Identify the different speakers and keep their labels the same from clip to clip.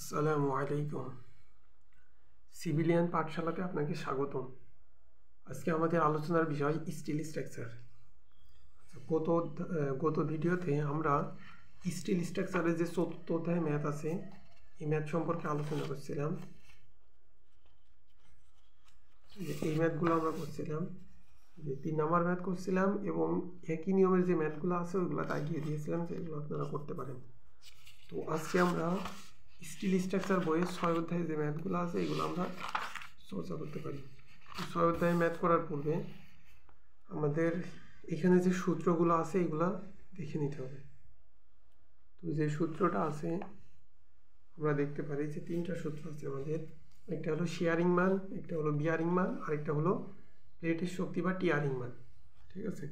Speaker 1: আসসালামু আলাইকুম। সিভিলিয়ান পাঠশালাতে আপনাকে স্বাগতম। আজকে আমাদের আলোচনার বিষয় স্টিল স্ট্রাকচার। গত ভিডিওতে আমরা স্টিল স্ট্রাকচারের যে ৪র্থ অধ্যায় ম্যাথ আছে এই ম্যাথ সম্পর্কে আলোচনা করছিলাম। এই ম্যাথগুলো আমরা করছিলাম, যে ৩ নম্বর ম্যাথ করছিলাম এবং একই নিয়মের যে ম্যাথগুলো আছে ওইগুলো দাগিয়ে দিয়েছিলাম যে এগুলো আপনারা করতে পারেন। তো আজকে আমরা স্টিল স্ট্রাকচার বইয়ের ৬ অধ্যায়ে যে ম্যাথগুলো আছে এগুলো আমরা চর্চা করতে পারি। ৬ অধ্যায়ে ম্যাথ করার পূর্বে আমাদের এখানে যে সূত্রগুলো আছে এগুলো দেখে নিতে হবে। তো যে সূত্রটা আছে আমরা দেখতে পারি যে ৩টা সূত্র আছে আমাদের। একটা হলো শিয়ারিং মান, একটা হলো বিয়ারিং মান, আরেকটা হলো প্লেটের শক্তি বা টিয়ারিং মান। ঠিক আছে,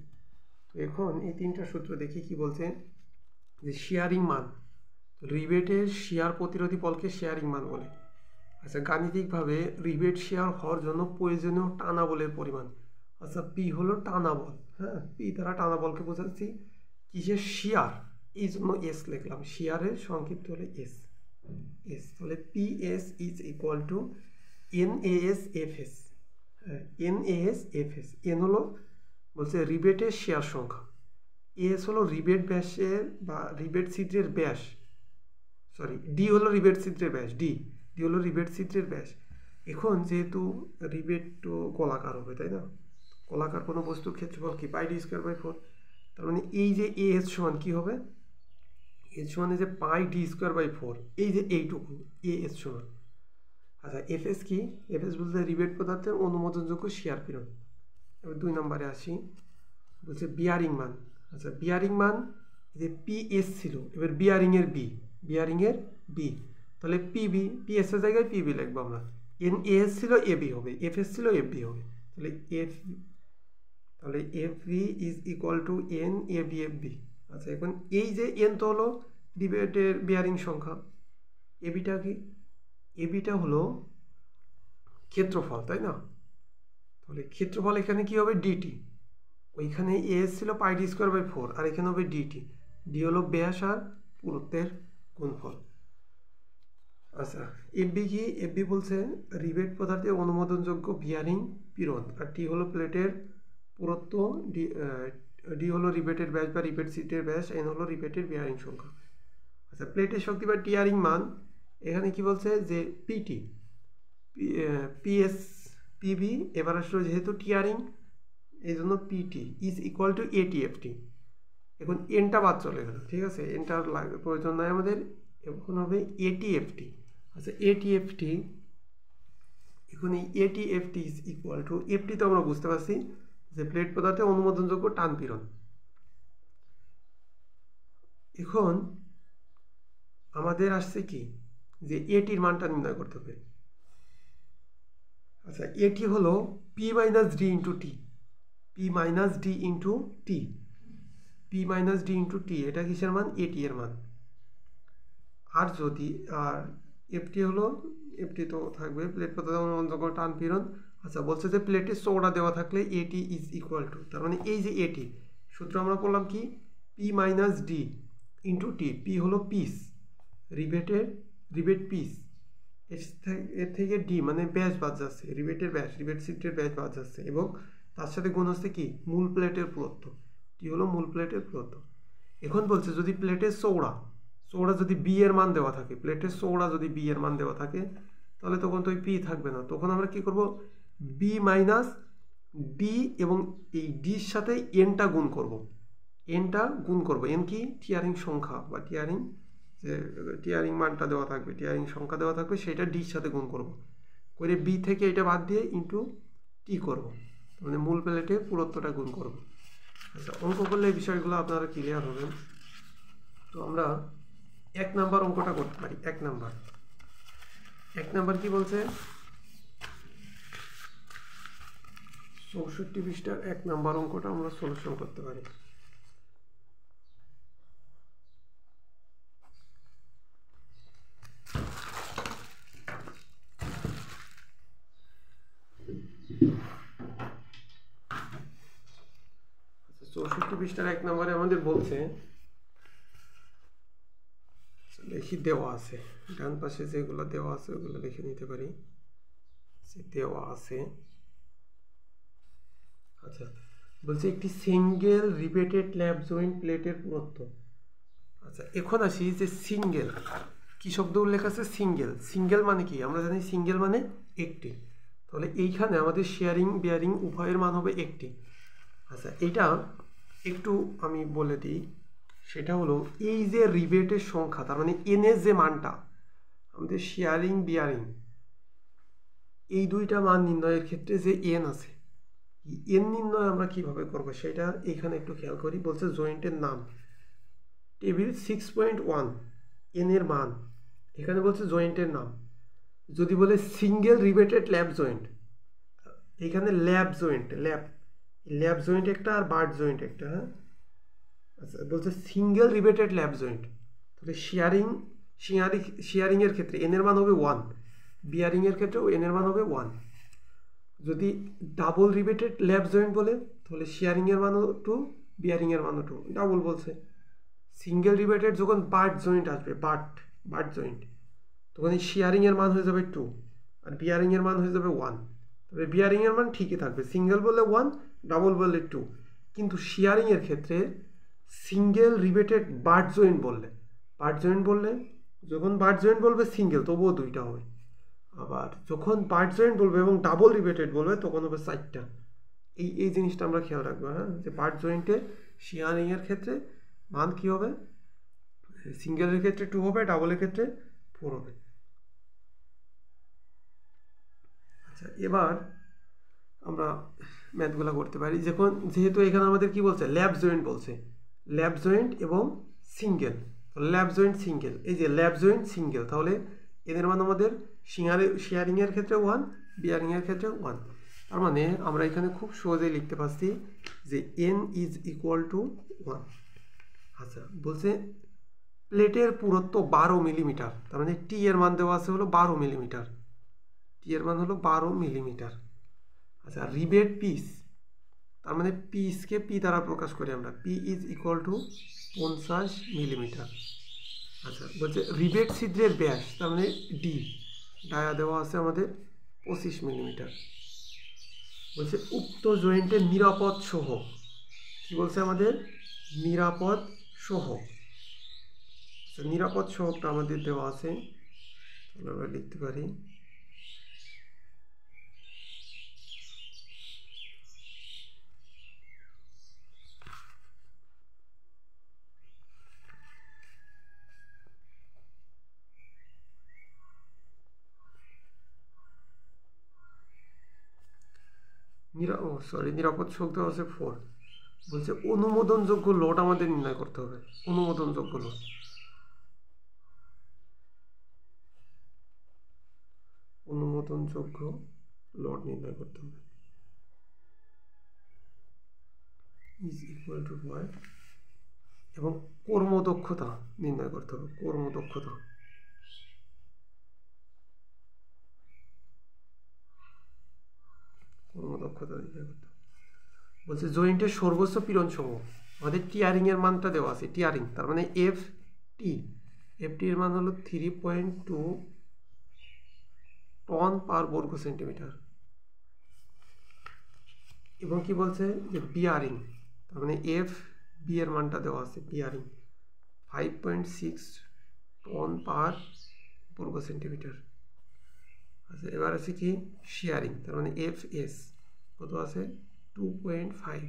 Speaker 1: তো এখন এই ৩টা সূত্র দেখি কি বলছে। যে শিয়ারিং মান, রিবেটের শিয়ার প্রতিরোধী বলকে শিয়ারিং মান বলে। আচ্ছা, গাণিতিকভাবে রিবেট শিয়ার হওয়ার জন্য প্রয়োজনীয় টানা বলের পরিমাণ। আচ্ছা, পি হলো টানা বল। হ্যাঁ, পি দ্বারা টানা বলকে বোঝাচ্ছি। কিসের? শিয়ার, এই জন্য এস লিখলাম। শিয়ারের সংক্ষিপ্ত হলে এস। তাহলে P S is equal to N A S F S. হ্যাঁ, N A S F S. N হলো বলছে রিবেটের শিয়ার সংখ্যা, এস হলো রিবেট ব্যাসের বা রিবেট ছিদ্রের ব্যাস। ডি হলো রিবেট ছিদ্রের ব্যাস। ডি হলো রিবেট ছিদ্রের ব্যাস। এখন যেহেতু রিবেট তো গোলাকার হবে, তাই না? গোলাকার কোনো বস্তুর ক্ষেত্রফল কি? পাই ডি স্কোয়ার বাই 4। তার মানে এই যে এ এস সমান কি হবে? এস সমান যে পাই ডি স্কোয়ার বাই 4, এই যে এইটুকু এ এস সমান। আচ্ছা, এফ এস কি? এফ এস বলতে রিবেট পদার্থের অনুমোদনযোগ্য শিয়ার পীড়ন। এবার ২ নম্বরে আসি, বলছে বিয়ারিং মান। আচ্ছা, বিয়ারিং মান যে পি এস ছিল, এবার বিয়ারিংয়ের বি, তাহলে পিবি, পি এস এর জায়গায় পিবি লিখবো আমরা। এন এস ছিল এ বি হবে, এফ এস ছিল এফ বি হবে। তাহলে F B is equal to N A B F B. আচ্ছা, এখন এই যে এন তো হলো রিবেটের বিয়ারিং সংখ্যা, এবিটা কি? এবিটা হলো ক্ষেত্রফল, তাই না? তাহলে ক্ষেত্রফল এখানে কি হবে? ডিটি। ওইখানে এস ছিল পাই ডি স্কোয়ার বাই 4, আর এখানে হবে ডিটি। ডি হলো ব্যাস আর পুরুত্বের গুণফল। আচ্ছা, এফবি কি? এফবি বলছে রিবেট পদার্থে অনুমোদনযোগ্য বিয়ারিং পীড়ন, আর টি হলো প্লেটের পুরুত্ব, ডি হলো রিবেটের ব্যাস বা রিবেট ছিদ্রের ব্যাস, এন হলো রিবেটের বিয়ারিং সংখ্যা। আচ্ছা, প্লেটের শক্তি বা টিয়ারিং মান এখানে কি বলছে? যে পিটি, পিএস, পিবি, এবার আসলে যেহেতু টিয়ারিং এই জন্য পিটি ইজ ইকুয়াল টু এটিএফটি। এখন এনটা বাদ চলে গেল, ঠিক আছে, এনটার প্রয়োজন নাই আমাদের। এখন হবে এটিএফটি। আচ্ছা, এটিএফটি, এখন এই এটিএফটি ইজ ইকুয়াল টু, এফটি তো আমরা বুঝতে পারছি যে প্লেট পদার্থে অনুমোদনযোগ্য টান পীড়ন। এখন আমাদের আসছে কি? যে এটির মানটা নির্ণয় করতে হবে। আচ্ছা, এটি হলো পি মাইনাস ডি ইন্টু টি, পি মাইনাস ডি ইন্টু টি, P minus D into T, এটা কিসের মান? এটি এর মান। আর যদি আর এফটি হলো, এফটি তো থাকবে প্লেট পদার্থ অনুমোদনযোগ্য টান পীড়ন। আচ্ছা, বলছে যে প্লেটের চৌড়া দেওয়া থাকলে এটি ইজ ইকুয়াল টু, তার মানে এই যে এটি সূত্র আমরা বললাম কি? পি মাইনাস ডি ইন্টু টি। পি হলো পিস, রিবেট পিস, এর থেকে ডি মানে ব্যাস বাদ যাচ্ছে, রিবেটের ব্যাস, রিবেট ছিদ্রের ব্যাস বাদ যাচ্ছে, এবং তার সাথে গুণ হচ্ছে কি? মূল প্লেটের পুরুত্ব। টি হলো মূল প্লেটের পুরুত্ব। এখন বলছে যদি প্লেটের চৌড়া যদি বি এর মান দেওয়া থাকে, প্লেটের চৌড়া যদি বি এর মান দেওয়া থাকে, তাহলে তখন তো ওই পি থাকবে না। তখন আমরা কি করব? বি মাইনাস ডি এবং এই ডির সাথে এনটা গুণ করব। এন কি? টিয়ারিং সংখ্যা বা টিয়ারিং মানটা দেওয়া থাকবে, টিয়ারিং সংখ্যা দেওয়া থাকবে, সেটা ডির সাথে গুণ করব করে বি থেকে এটা বাদ দিয়ে ইন্টু টি করব, মানে মূল প্লেটের পুরুত্বটা গুণ করব। আচ্ছা, অঙ্ক করলে এই বিষয়গুলো আপনারা ক্লিয়ার হবেন। তো আমরা ১ নাম্বার অঙ্কটা করতে পারি। ১ নাম্বার কি বলছে? ৬৪ পৃষ্ঠার ১ নাম্বার অঙ্কটা আমরা সলিউশন করতে পারি। আচ্ছা, ৬৪ পৃষ্ঠার ১ নম্বরে আমাদের বলছে, দেখি দেওয়া আছে, ডান পাশে যেগুলো দেওয়া আছে ওগুলো লিখে নিতে পারি যে দেওয়া আছে। আচ্ছা, বলছে একটি সিঙ্গেল রিপেটেড ল্যাপ জয়েন্ট প্লেটের পুরুত্ব। আচ্ছা, এখন আসি যে সিঙ্গেল কি শব্দ উল্লেখ আছে, সিঙ্গেল। সিঙ্গেল মানে কি, আমরা জানি সিঙ্গেল মানে একটি, তাহলে এইখানে আমাদের শেয়ারিং বিয়ারিং উভয়ের মান হবে একটি। আচ্ছা, এটা একটু আমি বলে দিই, সেটা হলো এই যে রিবেটের সংখ্যা, তার মানে এনের যে মানটা, আমাদের শেয়ারিং বিয়ারিং এই দুইটা মান নির্ণয়ের ক্ষেত্রে যে এন আছে, এন নির্ণয় আমরা কিভাবে করবো সেটা এখানে একটু খেয়াল করি। বলছে জয়েন্টের নাম টেবিল 6.1 এন এর মান, এখানে বলছে জয়েন্টের নাম। যদি বলে সিঙ্গেল রিবেটেড ল্যাপ জয়েন্ট, এখানে ল্যাপ জয়েন্ট, ল্যাপ জয়েন্ট একটা আর বার্ড জয়েন্ট একটা, হ্যাঁ। আচ্ছা, বলছে সিঙ্গেল রিবেটেড ল্যাপ জয়েন্ট, তাহলে শেয়ারিং এর ক্ষেত্রে এন এর মান হবে 1, বিয়ারিং এর ক্ষেত্রেও এন এর মান হবে 1। যদি ডাবল রিবেটেড ল্যাপ জয়েন্ট বলে তাহলে শেয়ারিং এর মানও 2, বিয়ারিং এর মানও 2, ডাবল বলছে। সিঙ্গেল রিবেটেড যখন বার্ড জয়েন্ট আসবে, বার্ড জয়েন্ট, তখন এই শেয়ারিং এর মান হয়ে যাবে 2 আর বিয়ারিং এর মান হয়ে যাবে 1। তবে বিয়ারিং এর মান ঠিকই থাকবে, সিঙ্গেল বললে 1, ডাবল বললে 2। কিন্তু শেয়ারিং এর ক্ষেত্রে সিঙ্গেল রিবেটেড বার্ড জয়েন্ট বললে, যখন বার্ড জয়েন্ট বলবে সিঙ্গেল তবুও 2টা হবে, আবার যখন বার্ড জয়েন্ট বলবে এবং ডাবল রিবেটেড বলবে তখন হবে 4টা। এই জিনিসটা আমরা খেয়াল রাখবো, হ্যাঁ, যে বার্ড জয়েন্টে শেয়ারিং এর ক্ষেত্রে মান কি হবে, সিঙ্গেলের ক্ষেত্রে 2 হবে, ডাবলের ক্ষেত্রে 4 হবে। আচ্ছা, এবার আমরা ম্যাথগুলো করতে পারি। যেহেতু এখানে আমাদের কি বলছে, ল্যাপ জয়েন্ট বলছে, ল্যাপ জয়েন্ট এবং সিঙ্গেল, ল্যাপ জয়েন্ট সিঙ্গেল, এই যে ল্যাপ জয়েন্ট সিঙ্গেল, তাহলে এদের মান আমাদের শেয়ারিং এর ক্ষেত্রে 1, বিয়ারিং এর ক্ষেত্রে 1। তার মানে আমরা এখানে খুব সহজেই লিখতে পারছি যে n ইজ ইকুয়াল টু 1। আচ্ছা, বলছে প্লেটের পুরুত্ব 12 মিলিমিটার, তার মানে টি এর মান দেওয়া আছে হলো 12 মিলিমিটার, টি এর মান হলো 12 মিলিমিটার। আচ্ছা, রিবেট পিস, তার মানে পিসকে পি দ্বারা প্রকাশ করি আমরা, P is equal two 50 millimetre. আচ্ছা, বলছে রিবেট ছিদ্রের ব্যাস, তার মানে ডি, ডায়া দেওয়া আছে আমাদের 25 মিলিমিটার। বলছে উক্ত জয়েন্টের নিরাপদ সহ, কি বলছে আমাদের, নিরাপদ সহ। আচ্ছা, নিরাপদ সহটা আমাদের দেওয়া আছে, আমরা লিখতে পারি নিরাপদ শোক দেওয়া আছে 4। বলছে অনুমোদনযোগ্য লোড আমাদের নির্ণয় করতে হবে, অনুমোদনযোগ্য লোড। অনুমোদনযোগ্য লোড নির্ণয় করতে হবে ইজ ইকুয়াল টু 5, এবং কর্মদক্ষতা নির্ণয় করতে হবে, কর্মদক্ষতা। নির্ণয় করতে হবে। বলছে জয়েন্টের সর্বোচ্চ পীড়ন সমূহ, আমাদের টিয়ারিং এর মানটা দেওয়া আছে, টিয়ারিং তার মানে এফ টি এর মান হলো 3.2 টন পার বর্গ সেন্টিমিটার। এবং কি বলছে যে বিয়ারিং, তার মানে এফ বি এর মানটা দেওয়া আছে, বিয়ারিং 5.6 টন পার বর্গ সেন্টিমিটার। আচ্ছা, এবার আছে কি শেয়ারিং, তার মানে এফ এস কত আছে, 2.5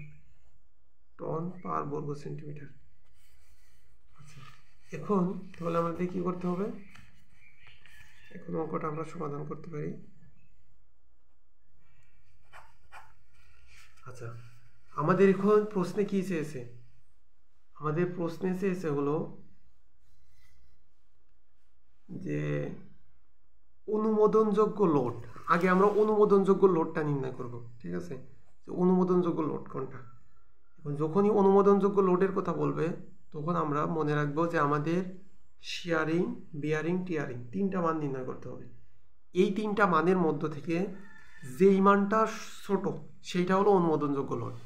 Speaker 1: টন পার বর্গ সেন্টিমিটার। আচ্ছা, এখন তাহলে আমাদের কি করতে হবে, এখন অঙ্কটা আমরা সমাধান করতে পারি। আচ্ছা, আমাদের এখন প্রশ্নে কি চেয়েছে, আমাদের প্রশ্নে চেয়েছে হলো যে অনুমোদনযোগ্য লোড। আগে আমরা অনুমোদনযোগ্য লোডটা নির্ণয় করব, ঠিক আছে, যে অনুমোদনযোগ্য লোড কোনটা। এখন যখনই অনুমোদনযোগ্য লোডের কথা বলবে তখন আমরা মনে রাখবো যে আমাদের শেয়ারিং বিয়ারিং টিয়ারিং 3টা মান নির্ণয় করতে হবে। এই 3টা মানের মধ্য থেকে যেই মানটা ছোট সেইটা হলো অনুমোদনযোগ্য লোড।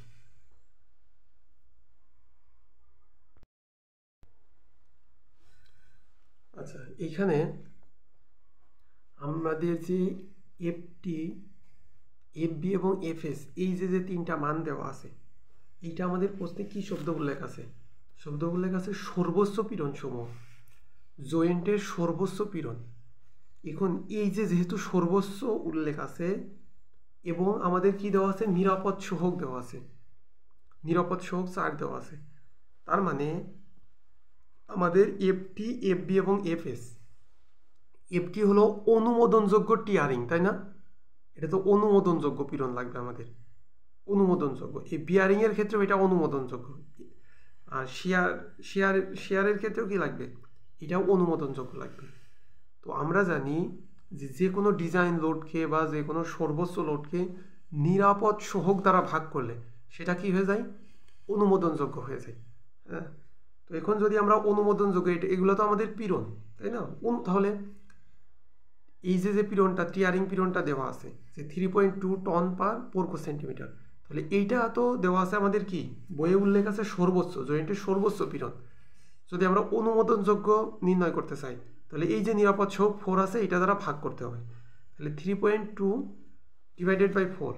Speaker 1: আচ্ছা, আচ্ছা, এইখানে আমাদের যে এফটি, এফবি এবং এফএস এই যে তিনটা মান দেওয়া আছে, এইটা আমাদের প্রশ্নে কি শব্দ উল্লেখ আছে? শব্দ উল্লেখ আছে সর্বোচ্চ পীড়ন সমূহ, জয়েন্টের সর্বোচ্চ পীড়ন। এখন এই যেহেতু সর্বোচ্চ উল্লেখ আছে এবং আমাদের কি দেওয়া আছে, নিরাপদ সহগ দেওয়া আছে, নিরাপদ সহগ 4 দেওয়া আছে, তার মানে আমাদের এফটি, এফবি এবং এফএস, এফটি হলো অনুমোদনযোগ্য টিয়ারিং, তাই না? এটা তো অনুমোদনযোগ্য পীড়ন লাগবে আমাদের, অনুমোদনযোগ্য। এই বিয়ারিং এর ক্ষেত্রেও এটা অনুমোদনযোগ্য, আর শেয়ারের ক্ষেত্রেও কি লাগবে, এটাও অনুমোদনযোগ্য লাগবে। তো আমরা জানি যে কোনো ডিজাইন লোডকে বা যে কোনো সর্বোচ্চ লোডকে নিরাপদ সহগ দ্বারা ভাগ করলে সেটা কি হয়ে যায়, অনুমোদনযোগ্য হয়ে যায়। হ্যাঁ, তো এখন যদি আমরা অনুমোদনযোগ্য, এগুলো তো আমাদের পীড়ন, তাই না? তাহলে এই যে পীড়নটা, টিয়ারিং পীড়নটা দেওয়া আছে যে 3.2 টন পার বর্গ সেন্টিমিটার, তাহলে এইটা তো দেওয়া আছে আমাদের কি, বইয়ে উল্লেখ আছে সর্বোচ্চ, জয়েন্টের সর্বোচ্চ পীড়ন। যদি আমরা অনুমোদনযোগ্য নির্ণয় করতে চাই, তাহলে এই যে নিরাপদ সহগ 4 আছে, এটা দ্বারা ভাগ করতে হবে। তাহলে 3.2 ডিভাইডেড বাই 4।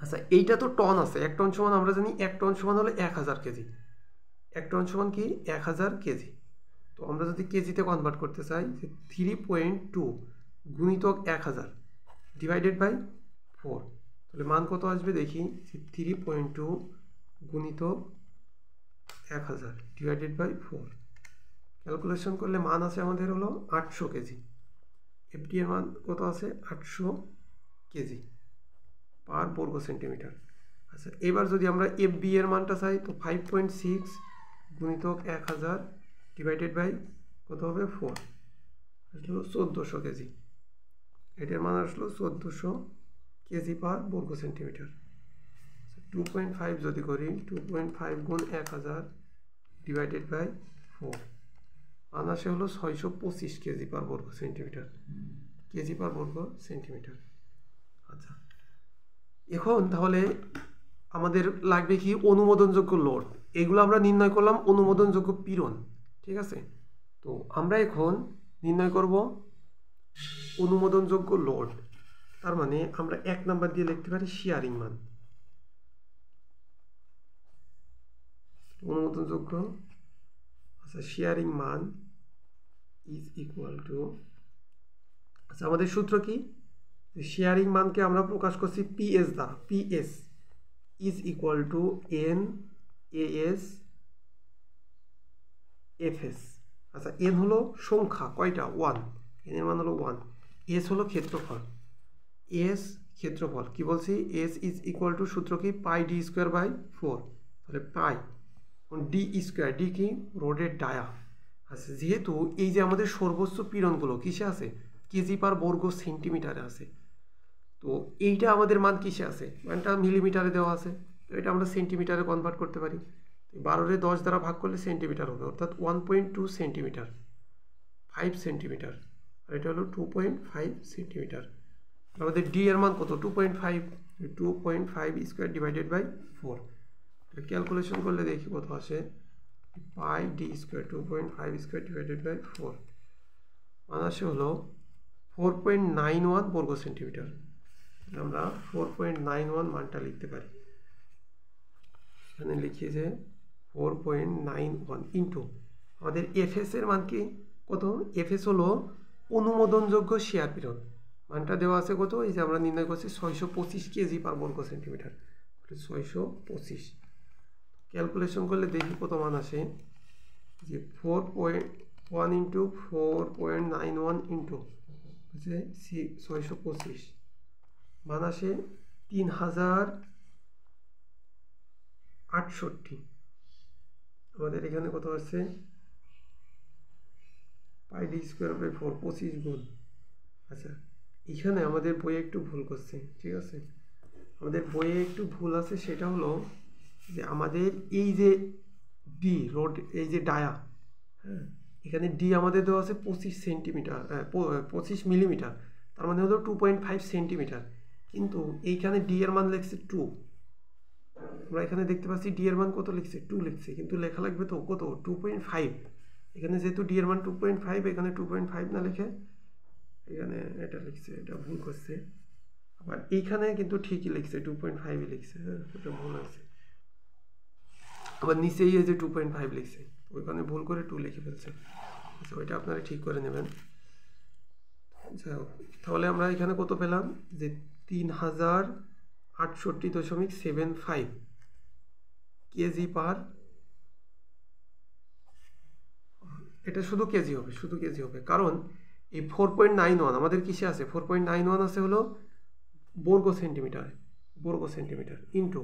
Speaker 1: আচ্ছা, এইটা তো টন আছে, 1 টন সমান আমরা জানি 1 টন সমান হলে 1000 কেজি। 1 টন সমান কি, 1000 কেজি। তো আমরা যদি কেজিতে কনভার্ট করতে চাই, যে 3.2 গুণিতক 1000 ডিভাইডেড বাই 4, তাহলে মান কত আসবে দেখি, 3.2 গুণিতক 1000 ডিভাইডেড বাই 4, ক্যালকুলেশন করলে মান আছে আমাদের হলো 800 কেজি। এফটি এর মান কত আছে, 800 কেজি পার বর্গ সেন্টিমিটার। আচ্ছা, এবার যদি আমরা এফবি এর মানটা চাই, তো 5.6 গুণিতক 1000 ডিভাইডেড বাই কত হবে, 4, আসলো 1400 কেজি। এটার মান আসলো 1400 কেজি পার বর্গ সেন্টিমিটার। 2.5 যদি করি, 2.5 গুণ 1000 ডিভাইডেড বাই 4, মান আসে হলো 625 কেজি পার বর্গ সেন্টিমিটার, কেজি পার বর্গ সেন্টিমিটার। আচ্ছা, এখন তাহলে আমাদের লাগবে কি, অনুমোদনযোগ্য লোড। এগুলো আমরা নির্ণয় করলাম অনুমোদনযোগ্য পীড়ন, ঠিক আছে? তো আমরা এখন নির্ণয় করব অনুমোদনযোগ্য লোড। তার মানে আমরা 1 নাম্বার দিয়ে লিখতে পারি শিয়ারিং মান, অনুমোদনযোগ্য। আচ্ছা, শিয়ারিং মান ইজ ইকুয়াল টু, আচ্ছা আমাদের সূত্র কি, শিয়ারিং মানকে আমরা প্রকাশ করছি পিএস দ্বারা, PS is equal to N as FS. আচ্ছা, এন হলো সংখ্যা, কয়টা, 1, এন এর মান হলো 1, এস হলো ক্ষেত্রফল, এস ক্ষেত্রফল কি বলছি, এস ইজ ইকুয়াল টু সূত্র কি, পাই ডি স্কোয়ার বাই 4, তাহলে পাই ডি স্কোয়ার, ডি কি, রোডের ডায়া। আচ্ছা, যেহেতু এই যে আমাদের সর্বোচ্চ পীড়নগুলো কিসে আছে, কেজি পার বর্গ সেন্টিমিটারে আছে, তো এইটা আমাদের মান কিসে আছে, মানটা মিলিমিটারে দেওয়া আছে, তো এটা আমরা সেন্টিমিটারে কনভার্ট করতে পারি। 12 10 দ্বারা ভাগ করলে সেন্টিমিটার হবে, অর্থাৎ 1.2 সেন্টিমিটার, 5 সেন্টিমিটার, আর এটা হলো 2.5 সেন্টিমিটার। আমাদের ডি এর মান কত, 2.5 স্কোয়ার ডিভাইডেড বাই 4, ক্যালকুলেশন করলে দেখি কত আসে, pi D square 2.5 square divided by 4, মান আসে হলো 4.91 বর্গ সেন্টিমিটার। আমরা 4.91 মানটা লিখতে পারি, এখানে লিখি যে 4.91 ইন্টু আমাদের এফএস এর মান কি, কত, এফএস হলো অনুমোদনযোগ্য শেয়ার পীড়ন, মানটা দেওয়া আছে কত, এই যে আমরা নির্ণয় করছি 625 কেজি পার বর্গ সেন্টিমিটার, 625, ক্যালকুলেশন করলে দেখি কত মান আসে, যে 4.1 ইন্টু 4.91 ইন্টু হচ্ছে 625, মান আসে 3068। আমাদের এখানে কত আসছে, পাই ডি স্কোয়ার বাই 4, 25 গুণ। আচ্ছা, এখানে আমাদের বইয়ে একটু ভুল করছে, ঠিক আছে, আমাদের বইয়ে একটু ভুল আছে, সেটা হলো যে আমাদের এই যে ডি রোড, এই যে ডায়া, হ্যাঁ, এখানে ডি আমাদের দেওয়া আছে 25 সেন্টিমিটার, 25 মিলিমিটার, তার মানে হলো 2.5 সেন্টিমিটার, কিন্তু এইখানে ডি এর মান লিখছে 2, আমরা এখানে দেখতে পাচ্ছি ডি এর মান কত লিখছে, 2 লিখছে, কিন্তু লেখা লাগবে তো কত, 2.5, এখানে যেহেতু ডি এর মান 2.5, এখানে 2.5 না লিখে এখানে এটা লিখছে, এটা ভুল করছে। আবার এইখানে কিন্তু ঠিকই লিখছে, 2.5 লিখছে, হ্যাঁ এটা ভুল হয়েছে। আবার নিচেই এই যে 2.5 লিখছে, ওইখানে ভুল করে 2 লিখে ফেলছে। আচ্ছা, ওইটা আপনারা ঠিক করে নেবেন। তাহলে আমরা এখানে কত পেলাম, যে 3068.75 কেজি পার, এটা শুধু কেজি হবে, শুধু কেজি হবে, কারণ এই 4.91 আমাদের কিসে আছে, 4.91 আছে হলো বর্গ সেন্টিমিটার, বর্গ সেন্টিমিটার ইন্টু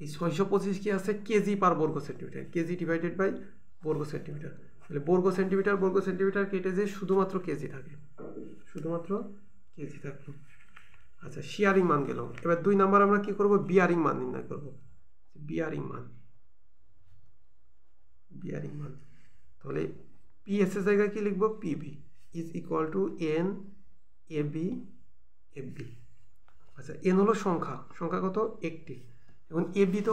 Speaker 1: এই 625 কি আছে কেজি পার বর্গ সেন্টিমিটার, কেজি ডিভাইডেড বাই বর্গ সেন্টিমিটার। তাহলে বর্গ সেন্টিমিটার কেটে যে শুধুমাত্র কেজি থাকে, শুধুমাত্র কেজি থাকলো। আচ্ছা, শিয়ারিং মান গেল। এবার 2 নাম্বার আমরা কি করব, বিয়ারিং মান নির্ণয় করব। বিয়ারিং মান, বিয়ারিং মান, তাহলে পিএস এর জায়গায় কি লিখবো, PB is equal to N AB FB. আচ্ছা, এন হলো সংখ্যা, সংখ্যা কত, একটি। এখন এবি তো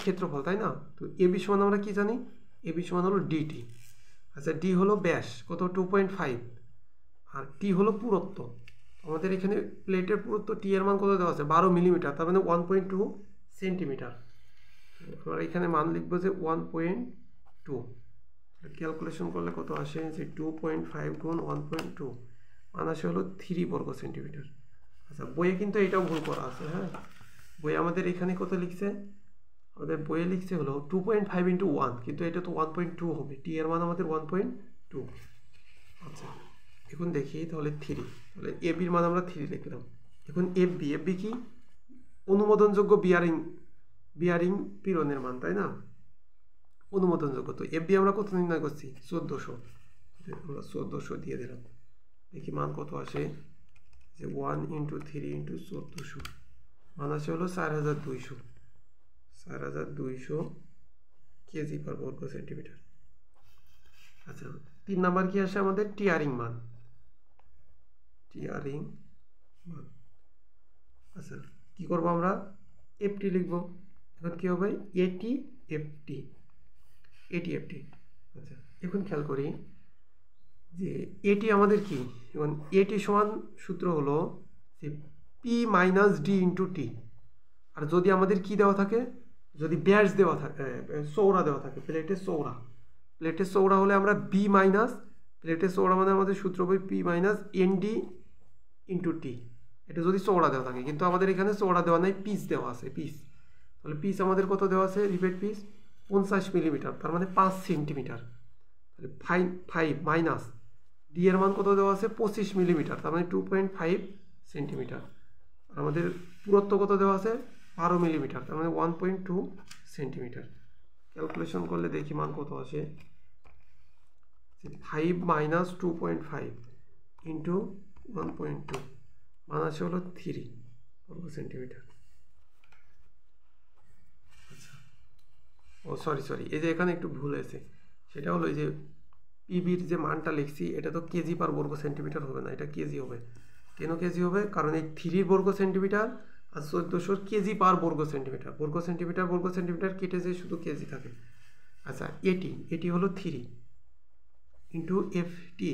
Speaker 1: ক্ষেত্রফল, তাই না? তো এবি সমান আমরা কি জানি, এবি সমান হলো ডিটি। আচ্ছা, ডি হলো ব্যাস, কত 2.5, আর টি হলো পুরুত্ব। আমাদের এখানে প্লেটের পুরুত্ব টি এর মান কত দেওয়া আছে, 12 মিলিমিটার, তার মানে 1.2 সেন্টিমিটার। আমরা এখানে মান লিখবো যে 1.2, ক্যালকুলেশন করলে কত আসে, যে 2.5 গুণ 1.2 মান আসে হলো 3 বর্গ সেন্টিমিটার। আচ্ছা, বইয়ে কিন্তু এটাও ভুল করা আছে, হ্যাঁ বইয়ে আমাদের এখানে কত লিখছে, আমাদের বইয়ে লিখছে হলো 2.5 ইন্টু 1, কিন্তু এটা তো 1.2 হবে, টি এর মান আমাদের 1.2। আচ্ছা, এখন দেখি তাহলে 3, তাহলে এবির মান আমরা 3 লিখলাম। এখন এফবি কি, অনুমোদনযোগ্য বিয়ারিং পীড়নের মান, তাই না, অনুমোদনযোগ্য। তো এফবি আমরা কত নির্ণয় করছি, 1400, আমরা 1400 দিয়ে দিলাম। দেখি মান কত আসে, যে 1 ইন্টু 3 ইন্টু 1400 মান আসে হলো 4200 কেজি পার বর্গ সেন্টিমিটার। আচ্ছা, 3 নাম্বার কি আসে আমাদের, টিয়ারিং মান, টিয়ারিং মান। আচ্ছা, কি করব আমরা, এফটি লিখবো। এখন কি হবে, এটি এফটি, এটি এফটি। আচ্ছা, এখন খেয়াল করি যে এটি আমাদের কি, এখন এটি সমান সূত্র হলো যে পি মাইনাস ডি ইন্টু টি। আর যদি আমাদের কি দেওয়া থাকে, যদি ব্যাস দেওয়া থাকে, চৌড়া দেওয়া থাকে, প্লেটের চৌড়া হলে আমরা বি মাইনাস, প্লেটের চৌড়া মানে আমাদের সূত্র বই P minus N D into T. এটা যদি চৌড়া দেওয়া থাকে, কিন্তু আমাদের এখানে চৌড়া দেওয়া নেই, পিস দেওয়া আছে, পিস। তাহলে পিস আমাদের কত দেওয়া আছে, রিপেট পিস 50 মিলিমিটার, তার মানে 5 সেন্টিমিটার। তাহলে 5 মাইনাস ডি এর মান কত দেওয়া আছে, 25 মিলিমিটার, তার মানে 2.5 সেন্টিমিটার। আর আমাদের পুরুত্ব কত দেওয়া আছে, 12 মিলিমিটার, তার মানে 1.2 সেন্টিমিটার। ক্যালকুলেশন করলে দেখি মান কত আসে, 5 মাইনাস 2.5 ইন্টু 1.2 মান আসে হলো 3 বর্গ সেন্টিমিটার। আচ্ছা, ও সরি, এই যে এখানে একটু ভুল হয়েছে, সেটা হলো এই যে পিবির যে মানটা লিখছি, এটা তো কেজি পার বর্গ সেন্টিমিটার হবে না, এটা কেজি হবে। কেন কেজি হবে, কারণ এই 3 বর্গ সেন্টিমিটার আর 1400 কেজি পার বর্গ সেন্টিমিটার কেটে যে শুধু কেজি থাকে। আচ্ছা, এটি হলো 3 ইন্টু এফটি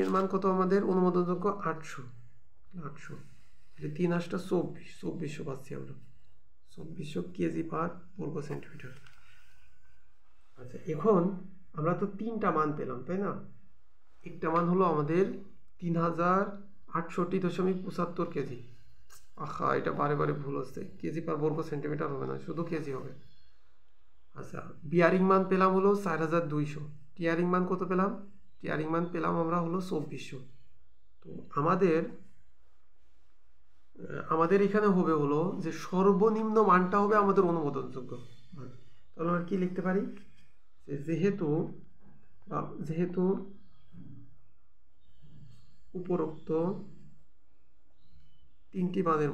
Speaker 1: এর মান কত আমাদের, অনুমোদনযোগ্য 800, 3 8 2400 পাচ্ছি আমরা, 2400 কেজি পার বর্গ সেন্টিমিটার। আচ্ছা, এখন আমরা তো 3টা মান পেলাম, তাই না? একটা মান হলো আমাদের 3068.75 কেজি। আহা, এটা বারে বারে ভুল হচ্ছে, কেজি পার বর্গ সেন্টিমিটার হবে না, শুধু কেজি হবে। আচ্ছা, বিয়ারিং মান পেলাম হলো 4200, টিয়ারিং মান কত পেলাম, টিয়ারিং মান পেলাম আমরা হলো 2400। তো আমাদের এখানে হবে হলো যে সর্বনিম্ন মানটা হবে আমাদের অনুমোদনযোগ্য মান। তাহলে আমরা কি লিখতে পারি, যেহেতু উপরোক্ত 3টি মানের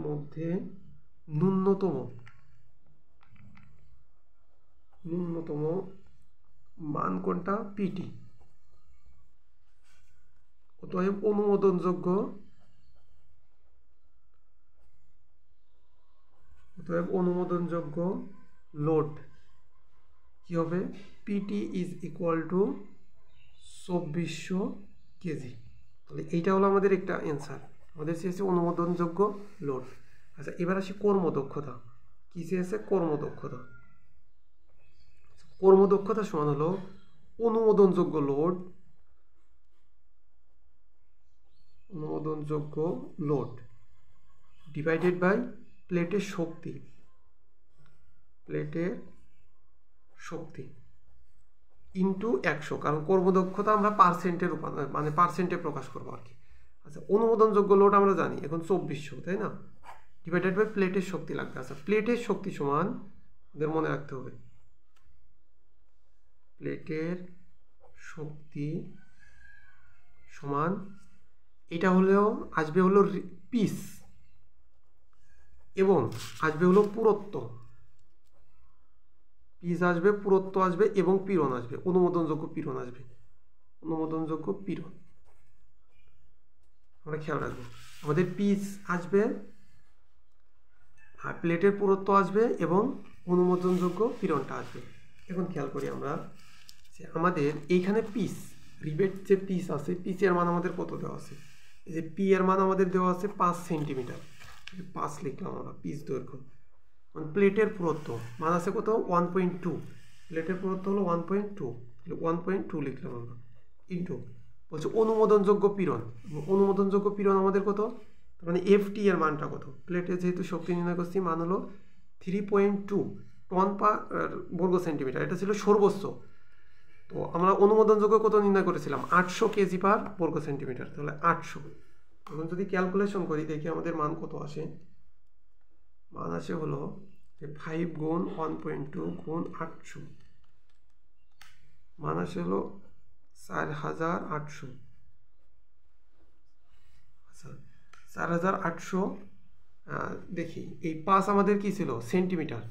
Speaker 1: মধ্যে ন্যূনতম মান কোনটা, পিটি। অতএব অনুমোদনযোগ্য অতএব অনুমোদনযোগ্য লোড কি হবে, PT is equal to 2400 kg. তাহলে এইটা হলো আমাদের একটা অ্যান্সার, আমাদের চেয়েছে অনুমোদনযোগ্য লোড। আচ্ছা এবার আসি কর্মদক্ষতা, কি চেয়েছে, কর্মদক্ষতা। কর্মদক্ষতা সমান হলো অনুমোদনযোগ্য লোড, অনুমোদনযোগ্য লোড ডিভাইডেড বাই প্লেটের শক্তি, প্লেটের শক্তি ইন্টু 100, কারণ কর্মদক্ষতা আমরা পার্সেন্টে রূপান্তর মানে পার্সেন্টে প্রকাশ করবো আর কি। আচ্ছা অনুমোদনযোগ্য লোড আমরা জানি এখন 2400, তাই না, ডিভাইডেড বাই প্লেটের শক্তি লাগবে। আচ্ছা প্লেটের শক্তি সমান, আমাদের মনে রাখতে হবে প্লেটের শক্তি সমান, এটা হলেও আসবে হলো পিস এবং আসবে হলো পুরুত্ব, পিস আসবে, পুরুত্ব আসবে এবং পীড়ন আসবে, অনুমোদনযোগ্য পীড়ন আসবে, অনুমোদনযোগ্য পীড়ন আমরা খেয়াল রাখবো। আমাদের পিস আসবে, আর প্লেটের পুরুত্ব আসবে এবং অনুমোদনযোগ্য পীড়নটা আসবে। এখন খেয়াল করি আমরা যে আমাদের এইখানে পিস, রিবেট যে পিস আছে, পিসের মান আমাদের কত দেওয়া আছে, এই যে পি এর মান আমাদের দেওয়া আছে 5 সেন্টিমিটার, 5 লিখলাম আমরা পিস দৈর্ঘ্য। প্লেটের পুরুত্ব মান আছে কত, 1.2, প্লেটের পুরুত্ব হলো 1.2, 1.2 লিখলাম আমরা, ইন্টু বলছে অনুমোদনযোগ্য পীড়ন, অনুমোদনযোগ্য পীড়ন আমাদের কত, মানে এফটি এর মানটা কত, প্লেটে যেহেতু শক্তি নির্ণয় করছি মান হলো 3.2 টন পার বর্গ সেন্টিমিটার, এটা ছিল সর্বোচ্চ। তো আমরা অনুমোদনযোগ্য কত নির্ণয় করেছিলাম, 800 কেজি পার বর্গ সেন্টিমিটার, তাহলে 800। এখন যদি ক্যালকুলেশন করি দেখি আমাদের মান কত আসে, মান আসে হলো 5 গুণ 1.2 গুণ 800, মান আসে হলো 4800। আচ্ছা 4800, দেখি এই 5 আমাদের কি ছিল, সেন্টিমিটার,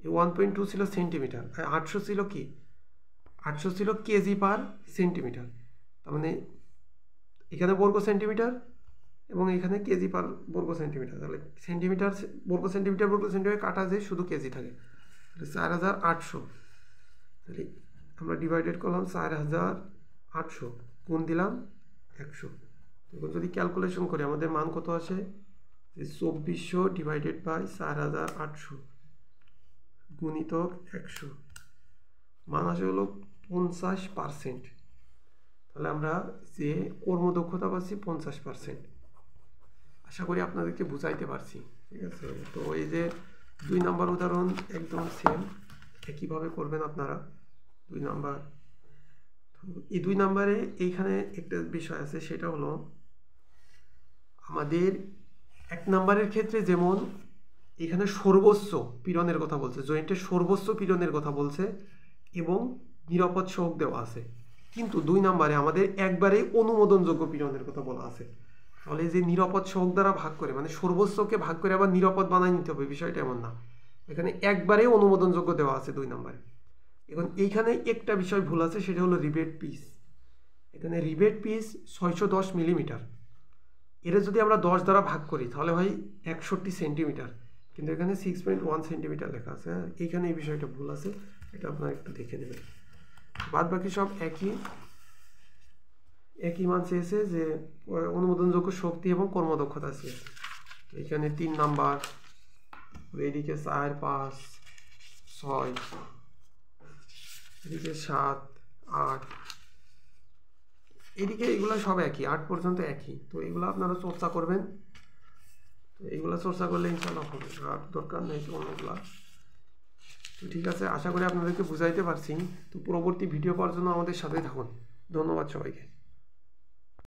Speaker 1: এই 1.2 ছিল সেন্টিমিটার, আর 800 ছিল কি, 800 ছিল কেজি পার সেন্টিমিটার, তার মানে এখানে বর্গ সেন্টিমিটার এবং এখানে কেজি পার বর্গ সেন্টিমিটার, তাহলে সেন্টিমিটার বর্গ সেন্টিমিটার কাটা যায়, শুধু কেজি থাকে, তাহলে 4800, তাহলে আমরা ডিভাইডেড করলাম 4800 গুণ দিলাম 100। এখন যদি ক্যালকুলেশন করি আমাদের মান কত আসে, যে 2400 ডিভাইডেড বাই 4800 গুণিতক 100, মান আসে হলো 50%। তাহলে আমরা যে কর্মদক্ষতা পাচ্ছি 50%। আশা করি আপনাদেরকে বুঝাইতে পারছি, ঠিক আছে। তো এই যে 2 নম্বর উদাহরণ একদম সেম, একইভাবে করবেন আপনারা 2 নম্বর। এই 2 নম্বরে এইখানে একটা বিষয় আছে, সেটা হলো আমাদের 1 নম্বরের ক্ষেত্রে যেমন এখানে সর্বোচ্চ পীড়নের কথা বলছে, জয়েন্টের সর্বোচ্চ পীড়নের কথা বলছে এবং নিরাপদ সহগ দেওয়া আছে, কিন্তু 2 নম্বরে আমাদের একবারে অনুমোদনযোগ্য পীড়নের কথা বলা আছে। তাহলে যে নিরাপদ সহগ দ্বারা ভাগ করে, মানে সর্বোচ্চকে ভাগ করে আবার নিরাপদ বানাই নিতে হবে, বিষয়টা এমন না, এখানে একবারে অনুমোদনযোগ্য দেওয়া আছে 2 নম্বরে। এখন এইখানে একটা বিষয় ভুল আছে, সেটা হলো রিবেট পিস। এখানে রিবেট পিস 610 মিলিমিটার, এরা যদি আমরা 10 দ্বারা ভাগ করি তাহলে হয় 61 সেন্টিমিটার, কিন্তু এখানে 6.1 সেন্টিমিটার লেখা আছে। এইখানে এই বিষয়টা ভুল আছে, এটা আপনারা একটু দেখে নেবেন। বাদ বাকি সব একই মান চেয়েছে, যে অনুমোদনযোগ্য শক্তি এবং কর্মদক্ষতা চেয়েছে। এখানে 3 নাম্বার, এদিকে 4, 5, 6, এদিকে 7, 8, এদিকে এগুলো সব একই, 8 পর্যন্ত একই। তো এগুলো আপনারা চর্চা করবেন, তো এগুলো চর্চা করলে ইনশাল্লাহ হবে, আর দরকার নেই অন্যগুলা। তো ঠিক আছে, আশা করি আপনাদেরকে বুঝাইতে পারছি। তো পরবর্তী ভিডিও পাওয়ার জন্য আমাদের সাথে থাকুন। ধন্যবাদ সবাইকে।